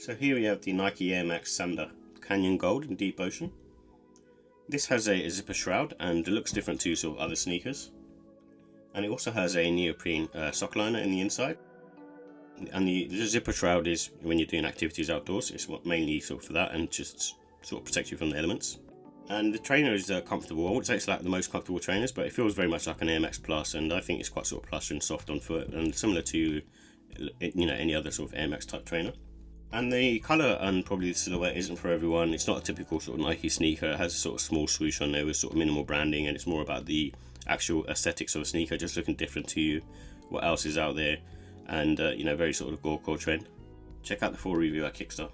So here we have the Nike Air Max Sunder Canyon Gold in Deep Ocean. This has a zipper shroud and it looks different to sort of other sneakers. And it also has a neoprene sock liner in the inside. And the zipper shroud is when you're doing activities outdoors. It's mainly sort of for that and just sort of protect you from the elements. And the trainer is comfortable. I wouldn't say it's like the most comfortable trainers, but it feels very much like an Air Max Plus, and I think it's quite sort of plush and soft on foot, and similar to any other sort of Air Max type trainer. And the colour and probably the silhouette isn't for everyone. It's not a typical sort of Nike sneaker. It has a sort of small swoosh on there with sort of minimal branding, and it's more about the actual aesthetics of a sneaker, just looking different to what else is out there, and very sort of gore-core trend. Check out the full review at Kickstarter.